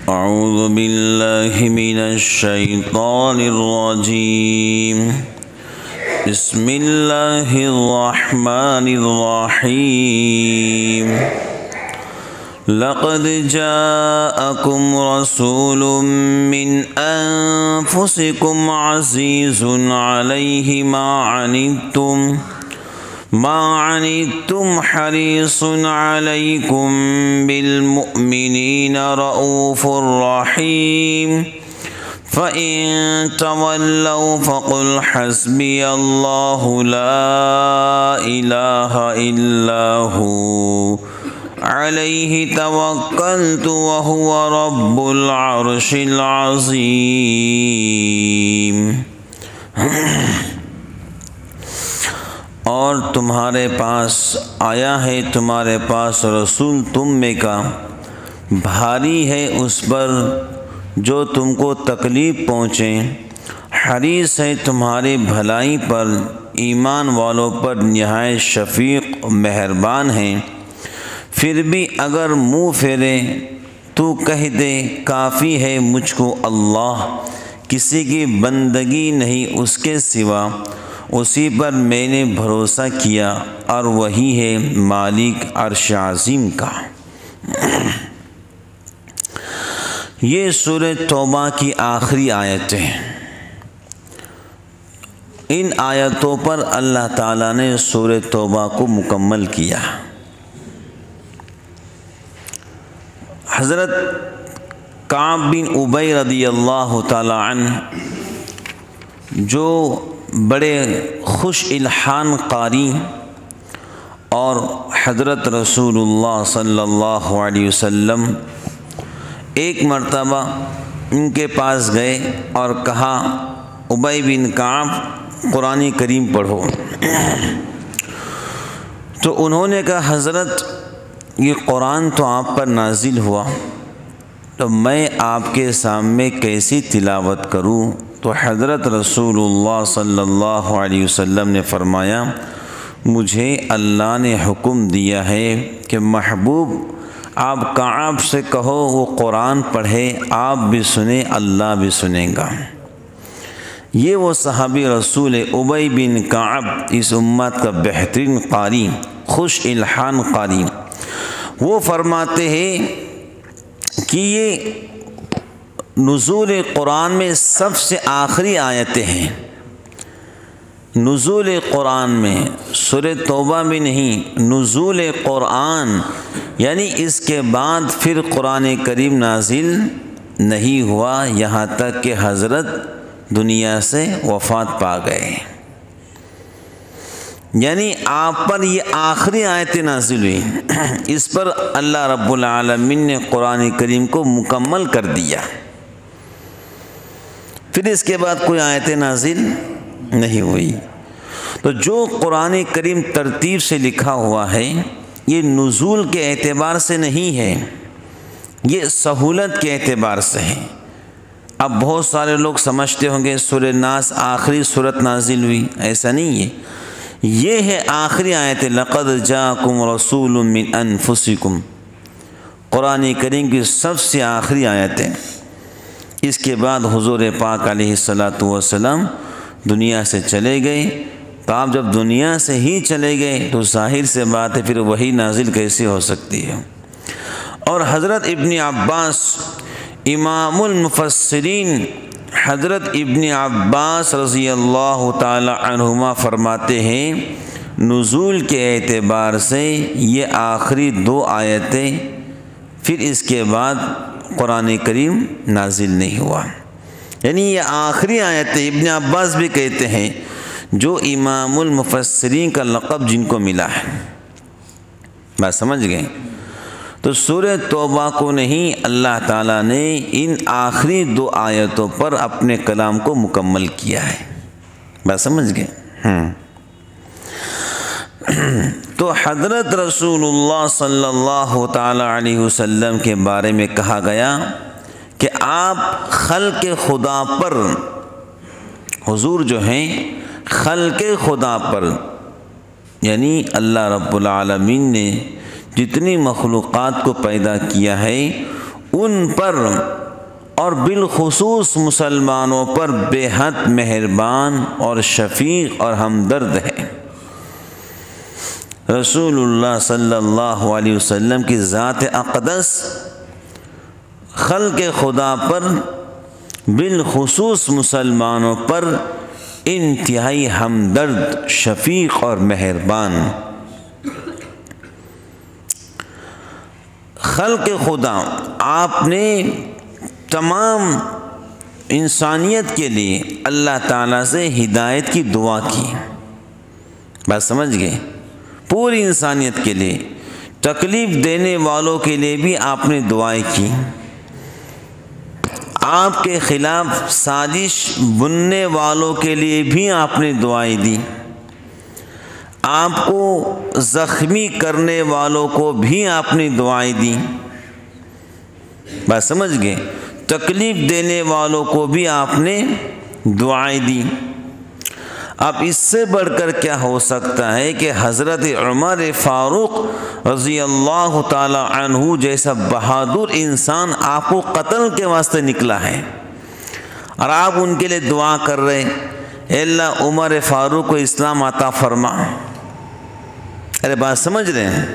أعوذ بالله من الشيطان الرجيم. بسم الله الرحمن الرحيم. لقد جاءكم رسول من أنفسكم عزيز عليه ما عنتم حريص عليكم بالمؤمنين رؤوف رحيم. فإن تولوا فقل حسبي الله لا إله إلا هو عليه توكلت وهو رب العرش العظيم. اور تمہارے پاس آیا ہے تمہارے پاس رسول تم میں کا، بھاری ہے اس پر جو تم کو تکلیف پہنچے، حریص ہے تمہاری بھلائی پر، ایمان والوں پر نہایت شفیق و مہربان ہیں. پھر بھی اگر منہ پھیرے تو کہہ دے کافی ہے مجھ کو اللہ، کسی کی بندگی نہیں اس کے سوا، اسی پر میں نے بھروسہ کیا اور وہی ہے مالک عرش عظیم کا. یہ سورہ توبہ کی آخری آیتیں ہیں. ان آیتوں پر اللہ تعالیٰ نے سورہ توبہ کو مکمل کیا. حضرت کعب بن ابی رضی اللہ تعالی عنہ جو بڑے خوش الحان قاری اور حضرت رسول اللہ صلی اللہ علیہ وسلم ایک مرتبہ ان کے پاس گئے اور کہا ابی بن کعب قرآن کریم پڑھو. تو انہوں نے کہا حضرت یہ قرآن تو آپ پر نازل ہوا، تو میں آپ کے سامنے کیسی تلاوت کروں؟ تو حضرت رسول اللہ صلی اللہ علیہ وسلم نے فرمایا مجھے اللہ نے حکم دیا ہے کہ محبوب آپ کعب سے کہو وہ قرآن پڑھے، آپ بھی سنیں اللہ بھی سنیں گا. یہ وہ صحابی رسول ابی بن کعب، اس امت کا بہترین قاری، خوش الحان قاری، وہ فرماتے ہیں کہ یہ نزول قرآن میں سب سے آخری آیتیں ہیں. نزول قرآن میں سورہ توبہ میں نہیں، نزول قرآن یعنی اس کے بعد پھر قرآن کریم نازل نہیں ہوا یہاں تک کہ حضرت دنیا سے وفات پا گئے. یعنی آپ پر یہ آخری آیتیں نازل ہوئی، اس پر اللہ رب العالمین نے قرآن کریم کو مکمل کر دیا. پھر اس کے بعد کوئی آیت نازل نہیں ہوئی. تو جو قرآن کریم ترتیب سے لکھا ہوا ہے یہ نزول کے اعتبار سے نہیں ہے، یہ سہولت کے اعتبار سے ہے. اب بہت سارے لوگ سمجھتے ہوں گے سورہ ناس آخری صورت نازل ہوئی، ایسا نہیں ہے. یہ ہے آخری آیت لقد جاءکم رسول من انفسکم، قرآن کریم کی سب سے آخری آیتیں. اس کے بعد حضور پاک علیہ الصلاۃ والسلام دنیا سے چلے گئے. تو آپ جب دنیا سے ہی چلے گئے تو ظاہر سے بات ہے پھر وہی نازل کیسے ہو سکتی ہے. اور حضرت ابن عباس امام المفسرین حضرت ابن عباس رضی اللہ تعالی عنہما فرماتے ہیں نزول کے اعتبار سے یہ آخری دو آیتیں، پھر اس کے بعد قرآن کریم نازل نہیں ہوا. یعنی یہ آخری آیت ابن عباس بھی کہتے ہیں جو امام المفسرین کا لقب جن کو ملا ہے. بات سمجھ گئے؟ تو سورہ توبہ کو نہیں اللہ تعالیٰ نے ان آخری دو آیتوں پر اپنے کلام کو مکمل کیا ہے. بات سمجھ گئے؟ تو حضرت رسول اللہ صلی اللہ تعالی علیہ وسلم کے بارے میں کہا گیا کہ آپ خلق خدا پر، حضور جو ہیں خلق خدا پر یعنی اللہ رب العالمین نے جتنی مخلوقات کو پیدا کیا ہے ان پر اور بالخصوص مسلمانوں پر بے حد مہربان اور شفیق اور ہمدرد ہے۔ رسول اللہ صلی اللہ علیہ وسلم کی ذات اقدس خلق خدا پر بالخصوص مسلمانوں پر انتہائی ہمدرد، شفیق اور مہربان۔ خلق خدا آپ نے تمام انسانیت کے لیے اللہ تعالیٰ سے ہدایت کی دعا کی، بات سمجھ گئے؟ پوری انسانیت کے لیے، تکلیف دینے والوں کے لیے بھی آپ نے دعائیں کی، آپ کے خلاف سازش بننے والوں کے لیے بھی آپ نے دعائیں دی، آپ کو زخمی کرنے والوں کو بھی آپ نے دعائیں دی، بات سمجھ گئے؟ تکلیف دینے والوں کو بھی آپ نے دعائیں دی۔ اب اس سے بڑھ کر کیا ہو سکتا ہے کہ حضرت عمر فاروق رضی اللہ تعالی عنہ جیسا بہادر انسان آپ کو قتل کے واسطے نکلا ہے اور آپ ان کے لیے دعا کر رہے ہیں، اے اللہ عمر فاروق کو اسلام عطا فرما۔ ارے بات سمجھ رہے ہیں؟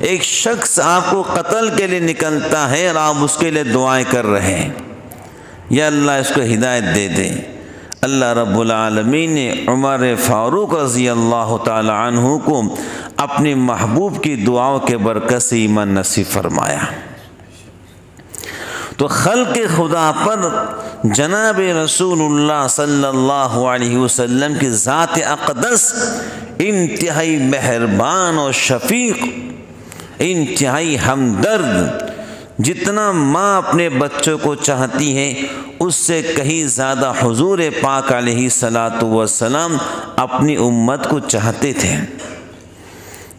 ایک شخص آپ کو قتل کے لیے نکلتا ہے اور آپ اس کے لیے دعائیں کر رہے ہیں، یا اللہ اس کو ہدایت دے دے۔ اللہ رب العالمین نے عمر فاروق رضی اللہ تعالی عنہ کو اپنے محبوب کی دعاؤں کے برکت سے ایمان نصیب فرمایا۔ تو خلق خدا پر جناب رسول اللہ صلی اللہ علیہ وسلم کی ذات اقدس انتہائی مہربان اور شفیق، انتہائی ہمدرد، جتنا ماں اپنے بچوں کو چاہتی ہے اس سے کہیں زیادہ حضور پاک علیہ الصلاۃ والسلام اپنی امت کو چاہتے تھے۔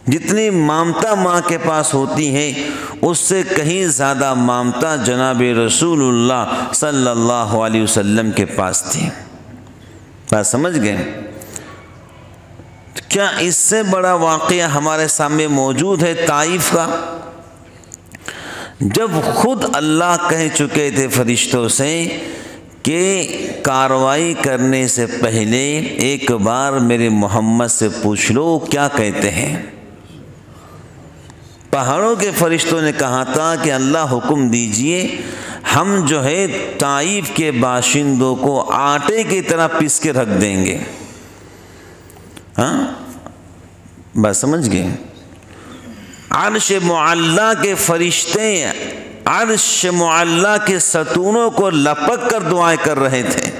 جتنی مامتا ماں کے پاس ہوتی ہے اس سے کہیں زیادہ مامتا جناب رسول اللہ صلی اللہ علیہ وسلم کے پاس تھی۔ بات سمجھ گئے؟ کیا اس سے بڑا واقعہ ہمارے سامنے موجود ہے طائف کا؟ جب خود اللہ کہہ چکے تھے فرشتوں سے کہ کارروائی کرنے سے پہلے ایک بار میرے محمد سے پوچھ لو کیا کہتے ہیں۔ پہاڑوں کے فرشتوں نے کہا تھا کہ اللہ حکم دیجئے ہم جو ہے طائف کے باشندوں کو آٹے کی طرح پیس کے رکھ دیں گے۔ ہاں بات سمجھ گئے؟ عرش معلیٰ کے فرشتے عرش معلیٰ کے ستونوں کو لپک کر دعائیں کر رہے تھے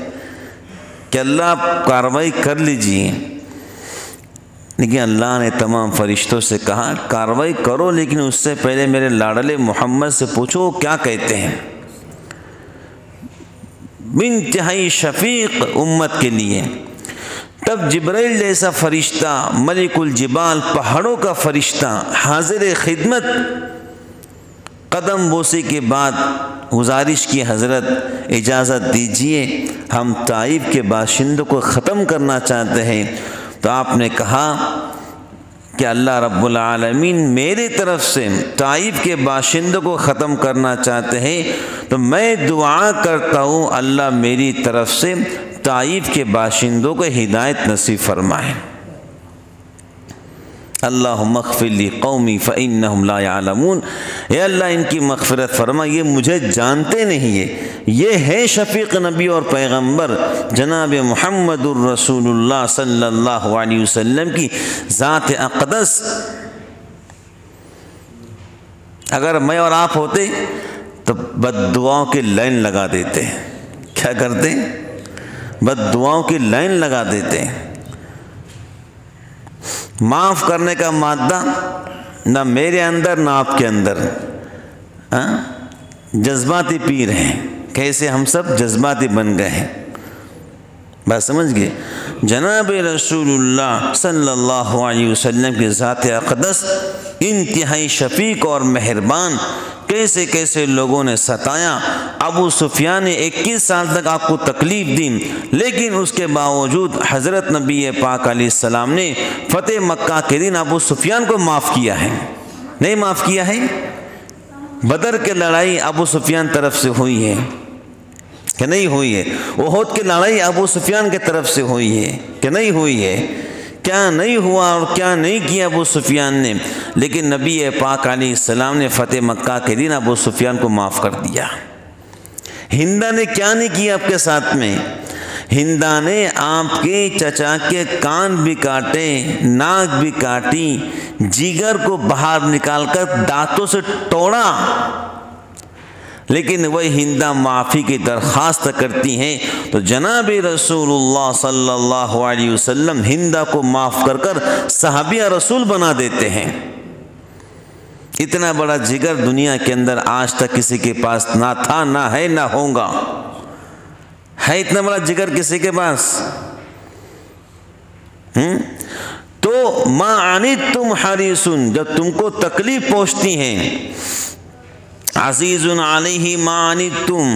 کہ اللہ آپ کارروائی کر لیجئے، لیکن اللہ نے تمام فرشتوں سے کہا کارروائی کرو لیکن اس سے پہلے میرے لاڈلے محمد سے پوچھو کیا کہتے ہیں۔ انتہائی شفیق امت کے لیے۔ تب جبرائیل جیسا فرشتہ، ملک الجبال، پہاڑوں کا فرشتہ حاضر خدمت، قدم بوسی کے بعد گزارش کی حضرت اجازت دیجئے ہم طائف کے باشندوں کو ختم کرنا چاہتے ہیں۔ تو آپ نے کہا کہ اللہ رب العالمین میری طرف سے طائف کے باشندوں کو ختم کرنا چاہتے ہیں تو میں دعا کرتا ہوں اللہ میری طرف سے طائف کے باشندوں کو ہدایت نصیب فرمائے۔ اللہم اغفر لی قومی فإنہم لا یعلمون، اے اللہ ان کی مغفرت فرما، یہ مجھے جانتے نہیں ہے۔ یہ ہے شفیق نبی اور پیغمبر جناب محمد الرسول اللہ صلی اللہ علیہ وسلم کی ذات اقدس۔ اگر میں اور آپ ہوتے تو بد دعاؤں کی لائن لگا دیتے۔ کیا کرتے؟ بد دعاؤں کی لائن لگا دیتے۔ معاف کرنے کا مادہ نہ میرے اندر نہ آپ کے اندر۔ جذباتی پیر ہیں، کیسے ہم سب جذباتی بن گئے ہیں۔ بات سمجھ گئے؟ جناب رسول اللہ صلی اللہ علیہ وسلم کی ذات اقدس انتہائی شفیق اور مہربان، کیسے کیسے لوگوں نے ستایا۔ ابو سفیان نے 21 سال تک آپ کو تکلیف دی، لیکن اس کے باوجود حضرت نبی پاک علیہ السلام نے فتح مکہ کے دن ابو سفیان کو معاف کیا ہے، نہیں معاف کیا ہے؟ بدر کی لڑائی ابو سفیان طرف سے ہوئی ہے، کہ نہیں ہوئی ہے؟ احد کی لڑائی ابو سفیان کی طرف سے ہوئی ہے کہ نہیں ہوئی ہے؟ کیا نہیں ہوا اور کیا نہیں کیا ابو سفیان نے؟ لیکن نبی پاک علیہ السلام نے فتح مکہ کے دن ابو سفیان کو معاف کر دیا۔ ہندا نے کیا نہیں کیا آپ کے ساتھ میں؟ ہندا نے آپ کے چچا کے کان بھی کاٹے، ناک بھی کاٹی، جگر کو باہر نکال کر دانتوں سے توڑا، لیکن وہی ہندا معافی کی درخواست کرتی ہیں تو جناب رسول اللہ صلی اللہ علیہ وسلم ہندا کو معاف کر کر صحابیہ رسول بنا دیتے ہیں۔ اتنا بڑا جگر دنیا کے اندر آج تک کسی کے پاس نہ تھا، نہ ہے، نہ ہوگا۔ ہے اتنا بڑا جگر کسی کے پاس؟ تو ما عنتم حریص، جب تم کو تکلیف پہنچتی ہیں، عزیز علیہ ما عنتم،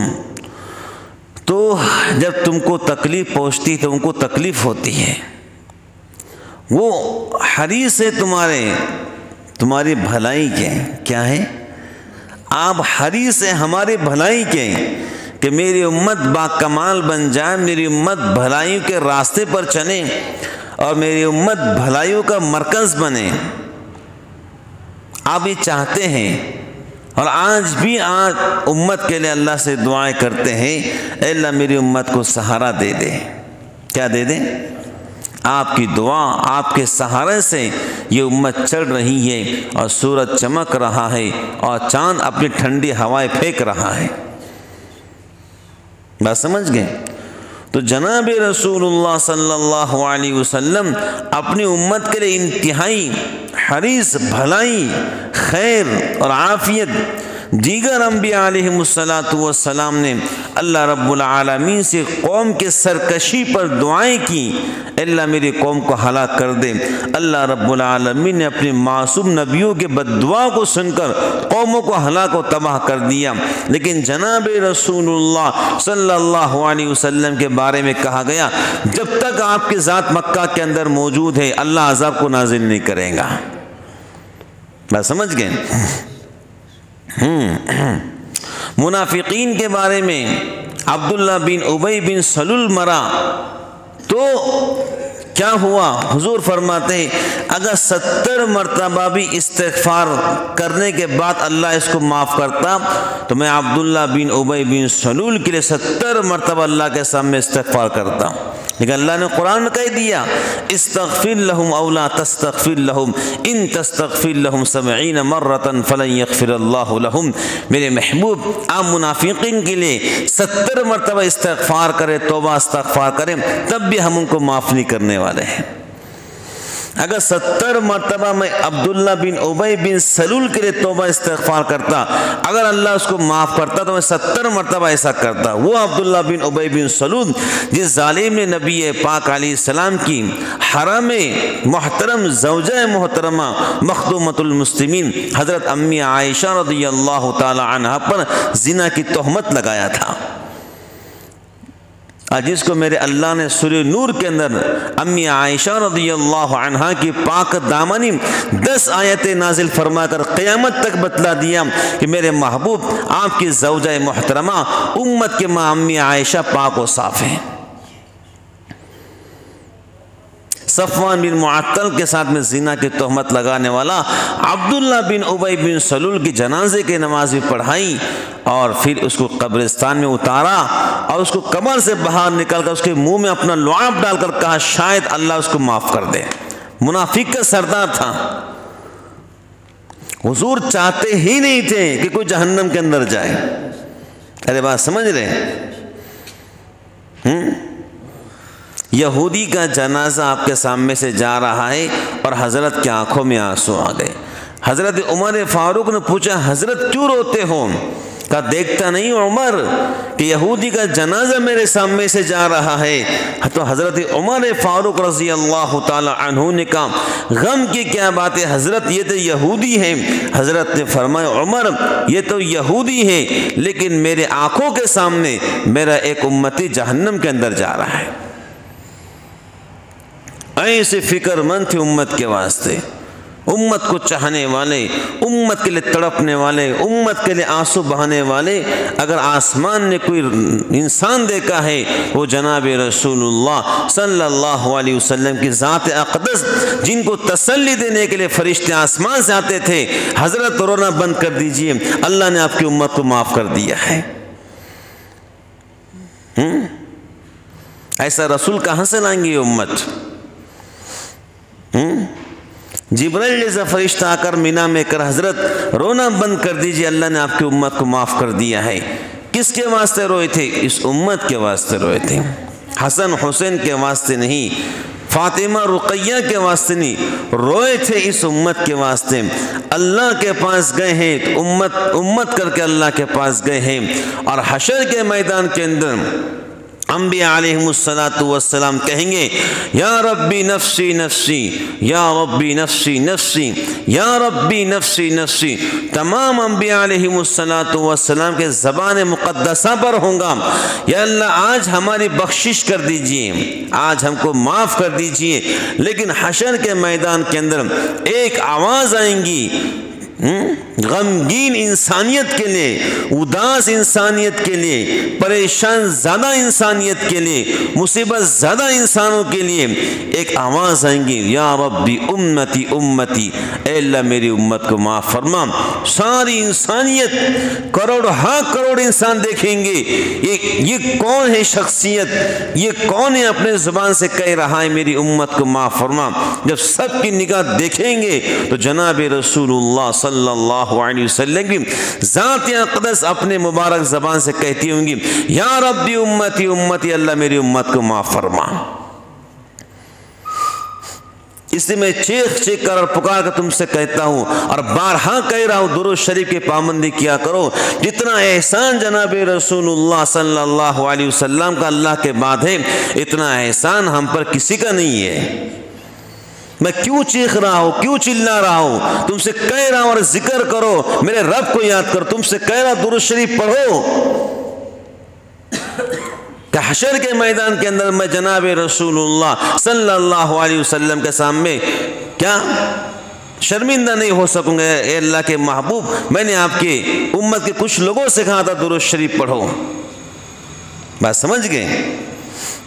تو جب تم کو تکلیف پہنچتی تو ان کو تکلیف ہوتی ہے، وہ حریص ہے تمہاری بھلائی کے۔ کیا ہے؟ آپ حریص ہیں ہماری بھلائی کے، کہ میری امت با کمال بن جائے، میری امت بھلائیوں کے راستے پر چلے اور میری امت بھلائیوں کا مرکز بنے۔ آپ یہ چاہتے ہیں اور آج بھی امت کے لیے اللہ سے دعائیں کرتے ہیں، اے اللہ میری امت کو سہارا دے دے۔ کیا دے دے؟ آپ کی دعا، آپ کے سہارے سے یہ امت چل رہی ہے اور سورج چمک رہا ہے اور چاند اپنی ٹھنڈی ہوائیں پھینک رہا ہے۔ بات سمجھ گئے؟ تو جناب رسول اللہ صلی اللہ علیہ وسلم اپنی امت کے لیے انتہائی حریص، بھلائی، خیر اور عافیت۔ دیگر انبیاء علیہم السلام نے اللہ رب العالمین سے قوم کے سرکشی پر دعائیں کی، اللہ میری قوم کو ہلاک کر دے۔ اللہ رب العالمین نے اپنے معصوم نبیوں کے بد دعا کو سن کر قوموں کو ہلاک و تباہ کر دیا۔ لیکن جناب رسول اللہ صلی اللہ علیہ وسلم کے بارے میں کہا گیا، جب تک آپ کی ذات مکہ کے اندر موجود ہے اللہ عذاب کو نازل نہیں کرے گا۔ بات سمجھ گئے؟ منافقین کے بارے میں عبداللہ بن ابی بن سلول مرا تو کیا ہوا؟ حضور فرماتے ہیں اگر 70 مرتبہ بھی استغفار کرنے کے بعد اللہ اس کو معاف کرتا تو میں عبداللہ بن ابی بن سلول کے لیے 70 مرتبہ اللہ کے سامنے استغفار کرتا۔ لیکن اللہ نے قرآن میں کہہ دیا استغفر لهم او لا تستغفر لهم ان تستغفر لهم 70 مرة فلن يغفر الله لهم۔ میرے محبوب آپ منافقین کے لیے 70 مرتبہ استغفار کرے، توبہ استغفار کریں، تب بھی ہم ان کو معاف نہیں کرنے والے ہیں۔ اگر 70 مرتبہ میں عبداللہ بن ابی بن سلول کے لیے توبہ استغفار کرتا، اگر اللہ اس کو معاف کرتا تو میں 70 مرتبہ ایسا کرتا۔ وہ عبداللہ بن ابی بن سلول جس ظالم نے نبی پاک علیہ السلام کی حرم محترم زوجہ محترمہ مخدومۃ المسلمین حضرت امی عائشہ رضی اللہ تعالی عنہا پر زنا کی تہمت لگایا تھا، جس کو میرے اللہ نے سورہ نور کے اندر امی عائشہ رضی اللہ عنہا کی پاک دامنی 10 آیتیں نازل فرما کر قیامت تک بتلا دیا کہ میرے محبوب آپ کی زوجہ محترمہ امت کے ماں امی عائشہ پاک و صاف ہیں۔ صفوان بن معطل کے ساتھ میں زنا کی تہمت لگانے والا عبداللہ بن ابی بن سلول کی جنازے کی نماز بھی پڑھائی اور پھر اس کو قبرستان میں اتارا اور اس کو قبر سے باہر نکال کر اس کے منہ میں اپنا لعاب ڈال کر کہا شاید اللہ اس کو معاف کر دے۔ منافق کا سردار تھا۔ حضور چاہتے ہی نہیں تھے کہ کوئی جہنم کے اندر جائے۔ ارے بات سمجھ رہے؟ یہودی کا جنازہ آپ کے سامنے سے جا رہا ہے اور حضرت کی آنکھوں میں آنسو آ گئے۔ حضرت عمر فاروق نے پوچھا حضرت کیوں روتے ہو؟ کہا دیکھتا نہیں عمر کہ یہودی کا جنازہ میرے سامنے سے جا رہا ہے؟ تو حضرت عمر فاروق رضی اللہ تعالی عنہ نے کہا غم کی کیا بات ہے حضرت، یہ تو یہودی ہے۔ حضرت نے فرمایا عمر یہ تو یہودی ہے لیکن میرے آنکھوں کے سامنے میرا ایک امتی جہنم کے اندر جا رہا ہے۔ ایسے فکر مند تھے امت کے واسطے۔ امت کو چاہنے والے، امت کے لیے تڑپنے والے، امت کے لیے آنسو بہانے والے اگر آسمان نے کوئی انسان دیکھا ہے وہ جناب رسول اللہ صلی اللہ علیہ وسلم کی ذات اقدس، جن کو تسلی دینے کے لیے فرشتے آسمان سے آتے تھے، حضرت رونا بند کر دیجئے، اللہ نے آپ کی امت کو معاف کر دیا ہے۔ ایسا رسول کہاں سے لائیں گے یہ امت؟ جبرائیل جیسا فرشتہ آ کر مینا میں کر حضرت رونا بند کر دیجئے، اللہ نے آپ کی امت کو معاف کر دیا ہے۔ کس کے واسطے روئے تھے؟ اس امت کے واسطے روئے تھے، حسن حسین کے واسطے نہیں، فاطمہ رقیہ کے واسطے نہیں، روئے تھے اس امت کے واسطے۔ اللہ کے پاس گئے ہیں تو امت کر کے اللہ کے پاس گئے ہیں، اور حشر کے میدان کے اندر انبیاء علیہم السلام کہیں گے یا ربی نفسی نفسی، یا ربی نفسی نفسی، یا ربی نفسی نفسی۔ تمام انبیاء علیہم السلام کے زبان مقدسہ پر ہوں گا، یا اللہ آج ہماری بخشش کر دیجئے، آج ہم کو معاف کر دیجئے۔ لیکن حشر کے میدان کے اندر ایک آواز آئیں گی، غمگین انسانیت کے لیے، اداس انسانیت کے لیے، پریشان زیادہ انسانیت کے لیے، مصیبت زیادہ انسانوں کے لیے ایک آواز آئیں گی، یا ربی امتی امتی، اے اللہ میری امت کو معاف فرما۔ ساری انسانیت، کروڑ ہاں کروڑ انسان دیکھیں گے یہ کون ہے شخصیت، یہ کون ہے اپنے زبان سے کہہ رہا ہے میری امت کو معاف فرما۔ جب سب کی نگاہ دیکھیں گے تو جناب رسول اللہ صلی اللہ علیہ وسلم کی ذات اقدس اپنے مبارک زبان سے کہتی ہوں گی یا ربی امتی امتی، اللہ میری امت کو معاف فرما۔ اس لیے میں چیخ چیخ کر اور پکار کر تم سے کہتا ہوں اور بارہا کہہ رہا ہوں، درود شریف کی پابندی کیا کرو۔ جتنا احسان جناب رسول اللہ صلی اللہ علیہ وسلم کا اللہ کے بعد ہے، اتنا احسان ہم پر کسی کا نہیں ہے۔ میں کیوں چیخ رہا ہوں، کیوں چلا رہا ہوں؟ تم سے کہہ رہا ہوں اور ذکر کرو، میرے رب کو یاد کرو، تم سے کہہ رہا ہوں درود شریف پڑھو کہ حشر کے میدان کے اندر میں جناب رسول اللہ صلی اللہ علیہ وسلم کے سامنے کیا شرمندہ نہیں ہو سکوں گا۔ اے اللہ کے محبوب، میں نے آپ کے امت کے کچھ لوگوں سے کہا تھا درود شریف پڑھو، بات سمجھ گئے؟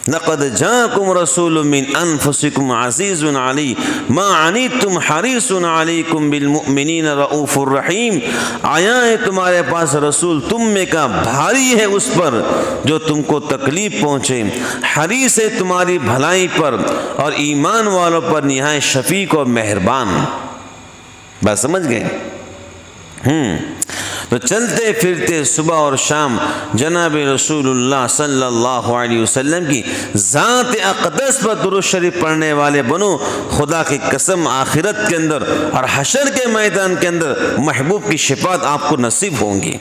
لقد جاءكم رسول من انفسكم عزيز علي ما عنتم حريص عليكم بالمؤمنين رؤوف الرحيم۔ آیا ہے تمہارے پاس رسول تم میں کا، بھاری ہے اس پر جو تم کو تکلیف پہنچے، حریص ہے تمہاری بھلائی پر اور ایمان والوں پر نہایت شفیق اور مہربان۔ بات سمجھ گئے؟ تو چلتے پھرتے صبح اور شام جناب رسول اللہ صلی اللہ علیہ وسلم کی ذات اقدس پر درود شریف پڑھنے والے بنو، خدا کی قسم آخرت کے اندر اور حشر کے میدان کے اندر محبوب کی شفاعت آپ کو نصیب ہوں گی۔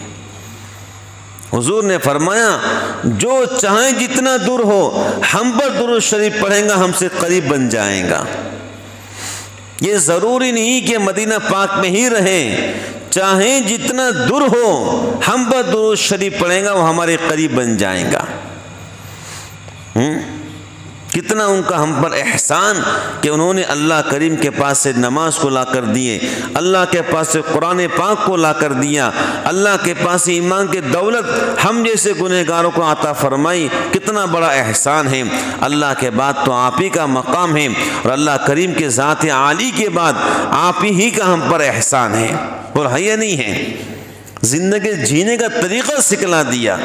حضور نے فرمایا جو چاہیں جتنا دور ہو ہم پر درود شریف پڑھیں گا ہم سے قریب بن جائیں گا۔ یہ ضروری نہیں کہ مدینہ پاک میں ہی رہیں، چاہیں جتنا دور ہو ہم پر درود شریف پڑھیں گا وہ ہمارے قریب بن جائیں گا۔ کتنا ان کا ہم پر احسان کہ انہوں نے اللہ کریم کے پاس سے نماز کو لا کر دیے، اللہ کے پاس سے قرآن پاک کو لا کر دیا، اللہ کے پاس سے ایمان کی دولت ہم جیسے گنہگاروں کو عطا فرمائی۔ کتنا بڑا احسان ہے۔ اللہ کے بعد تو آپ ہی کا مقام ہے، اور اللہ کریم کے ذات عالی کے بعد آپ ہی کا ہم پر احسان ہے، اور ہے یا نہیں ہے؟ زندگی جینے کا طریقہ سکھلا دیا،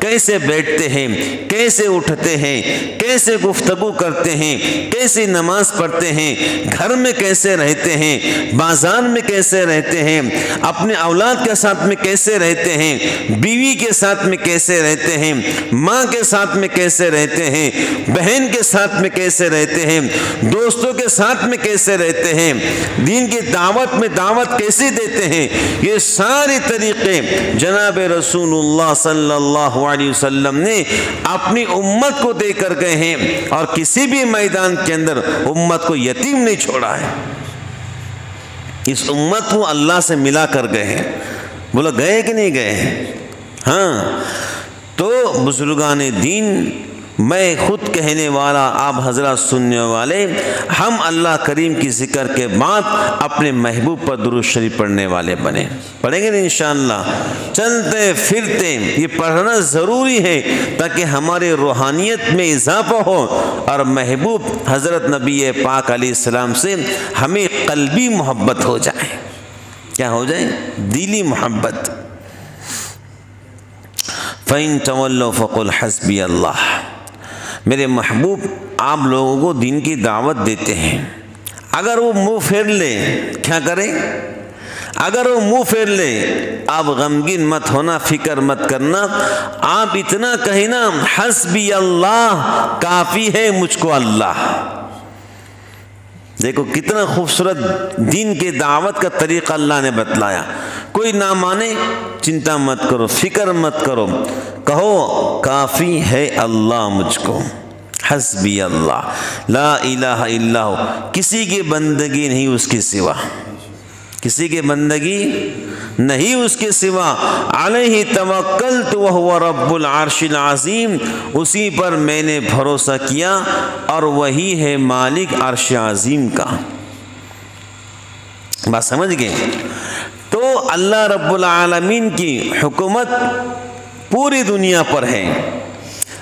کیسے بیٹھتے ہیں، کیسے اٹھتے ہیں، کیسے گفتگو کرتے ہیں، کیسے نماز پڑھتے ہیں، گھر میں کیسے رہتے ہیں، بازار میں کیسے رہتے ہیں، اپنے اولاد کے ساتھ میں کیسے رہتے ہیں، بیوی کے ساتھ میں کیسے رہتے ہیں، ماں کے ساتھ میں کیسے رہتے ہیں، بہن کے ساتھ میں کیسے رہتے ہیں، دوستوں کے ساتھ میں کیسے رہتے ہیں، دین کی دعوت میں دعوت کیسے دیتے ہیں، یہ سارے طریقے جناب رسول اللہ صلی اللہ علیہ وسلم نے اپنی امت کو دے کر گئے ہیں، اور کسی بھی میدان کے اندر امت کو یتیم نہیں چھوڑا ہے۔ اس امت کو اللہ سے ملا کر گئے ہیں۔ بولا گئے کہ نہیں گئے ہیں؟ ہاں، تو بزرگان دین میں خود کہنے والا، آپ حضرات سننے والے، ہم اللہ کریم کی ذکر کے بعد اپنے محبوب پر درود شریف پڑھنے والے بنے۔ پڑھیں گے انشاءاللہ، چلتے پھرتے یہ پڑھنا ضروری ہے تاکہ ہمارے روحانیت میں اضافہ ہو اور محبوب حضرت نبی پاک علیہ السلام سے ہمیں قلبی محبت ہو جائے۔ کیا ہو جائے؟ دلی محبت۔ فَإِن تَوَلَّوْا فَقُلْ حَسْبِيَ اللَّهُ۔ میرے محبوب آپ لوگوں کو دین کی دعوت دیتے ہیں، اگر وہ منہ پھیر لے، کیا کریں؟ اگر وہ منہ پھیر لے، آپ غمگین مت ہونا، فکر مت کرنا، آپ اتنا کہیں نا، حسبی اللہ، کافی ہے مجھ کو اللہ۔ دیکھو کتنا خوبصورت دین کے دعوت کا طریقہ اللہ نے بتلایا۔ کوئی نہ مانے، چنتا مت کرو، فکر مت کرو، کہو کافی ہے اللہ مجھ کو، حسبی اللہ، لا الہ الا ہو، کسی کی بندگی نہیں اس کے سوا، کسی کی بندگی نہیں اس کے سوا، علیہ توکلت وہو رب العرش العظیم، اسی پر میں نے بھروسہ کیا اور وہی ہے مالک عرش عظیم کا۔ بات سمجھ گئے؟ تو اللہ رب العالمین کی حکومت پوری دنیا پر ہے،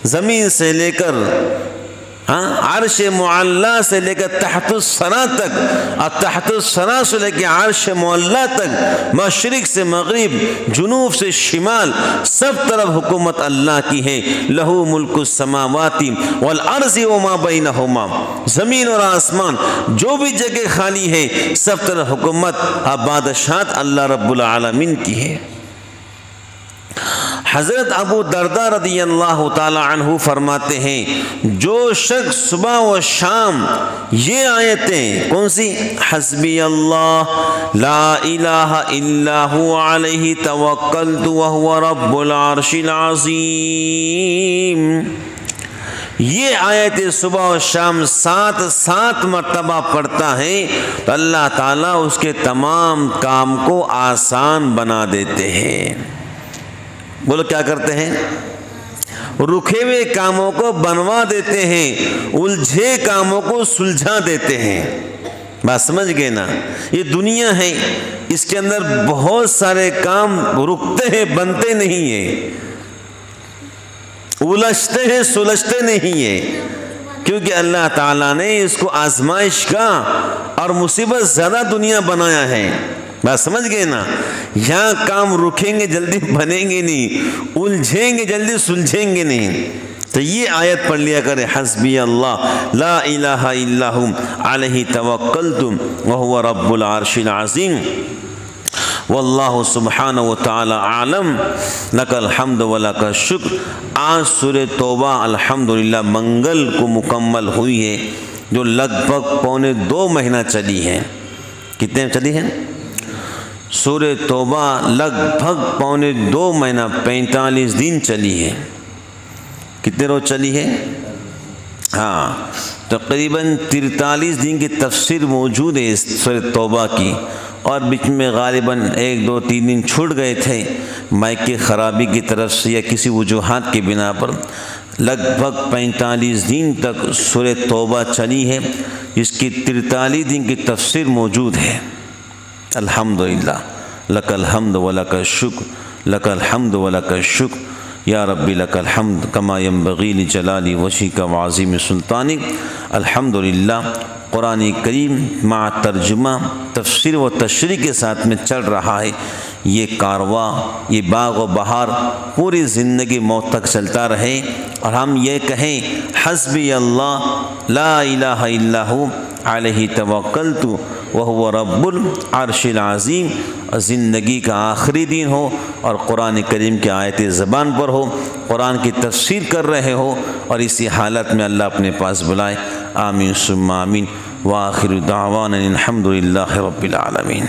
زمین سے لے کر عرش معلیٰ سے لے کر تحت الثری تک، اور تحت الثری سے لے کے عرش معلیٰ تک، مشرق سے مغرب، جنوب سے شمال، سب طرف حکومت اللہ کی ہے۔ لہو ملک السماوات والارض وما بینہما، زمین اور آسمان جو بھی جگہ خالی ہے، سب طرف حکومت اور بادشاہت اللہ رب العالمین کی ہے۔ حضرت ابو درداء رضی اللہ تعالی عنہ فرماتے ہیں، جو شخص صبح و شام یہ آیتیں، کون سی؟ حسبی اللہ، لا الہ الا هو علیہ توکلت وہو رب العرش العظیم، یہ آیتیں صبح و شام 7 مرتبہ پڑھتا ہے تو اللہ تعالیٰ اس کے تمام کام کو آسان بنا دیتے ہیں۔ بولو کیا کرتے ہیں؟ رکھے ہوئے کاموں کو بنوا دیتے ہیں، الجھے کاموں کو سلجھا دیتے ہیں۔ بات سمجھ گئے نا؟ یہ دنیا ہے، اس کے اندر بہت سارے کام رکتے ہیں، بنتے نہیں ہیں، الجھتے ہیں، سلجھتے نہیں ہیں، کیونکہ اللہ تعالیٰ نے اس کو آزمائش کا اور مصیبت زیادہ دنیا بنایا ہے۔ بات سمجھ گئے نا؟ یہاں کام رکھیں گے جلدی بنیں گے نہیں، الجھیں گے جلدی سلجھیں گے نہیں۔ تو یہ آیت پڑھ لیا کرے، حسبی اللہ، لا الہ الا ہو علیہ توکلت وہو رب العرش العظیم، واللہ سبحانہ وتعالی عالم، لک الحمد ولک الشکر۔ آج سورہ توبہ الحمدللہ منگل کو مکمل ہوئی ہے، جو لگ بھگ 2.25 مہینہ چلی ہے۔ کتنے چلی ہے؟ سورہ توبہ لگ بھگ 2.25 مہینہ، 45 دن چلی ہے۔ کتنے روز چلی ہے؟ ہاں، تقریباً 43 دن کی تفسیر موجود ہے اس سورہ توبہ کی، اور بیچ میں غالباً 1 2 3 دن چھوٹ گئے تھے مائک کی خرابی کی طرف سے یا کسی وجوہات کی بنا پر۔ لگ بھگ 45 دن تک سورہ توبہ چلی ہے، جس کی 43 دن کی تفسیر موجود ہے۔ الحمدللہ، لک الحمد ولک الشکر، لک الحمد ولک الشکر، یا ربی لک الحمد کما ینبغی لجلال وجہک وعظیم سلطانک۔ الحمدللہ قرآن کریم مع ترجمہ، تفسیر و تشریح کے ساتھ میں چل رہا ہے۔ یہ کارواں، یہ باغ و بہار پوری زندگی موت تک چلتا رہے، اور ہم یہ کہیں حسبی اللہ، لا الہ الا ہو علیہ توکلت وہو رب العرش العظیم، اور زندگی کا آخری دن ہو اور قرآن کریم کی آیتیں زبان پر ہو، قرآن کی تفسیر کر رہے ہو، اور اسی حالت میں اللہ اپنے پاس بلائے۔ آمین ثم آمین، وآخر دعوانا الحمدللہ رب العالمین۔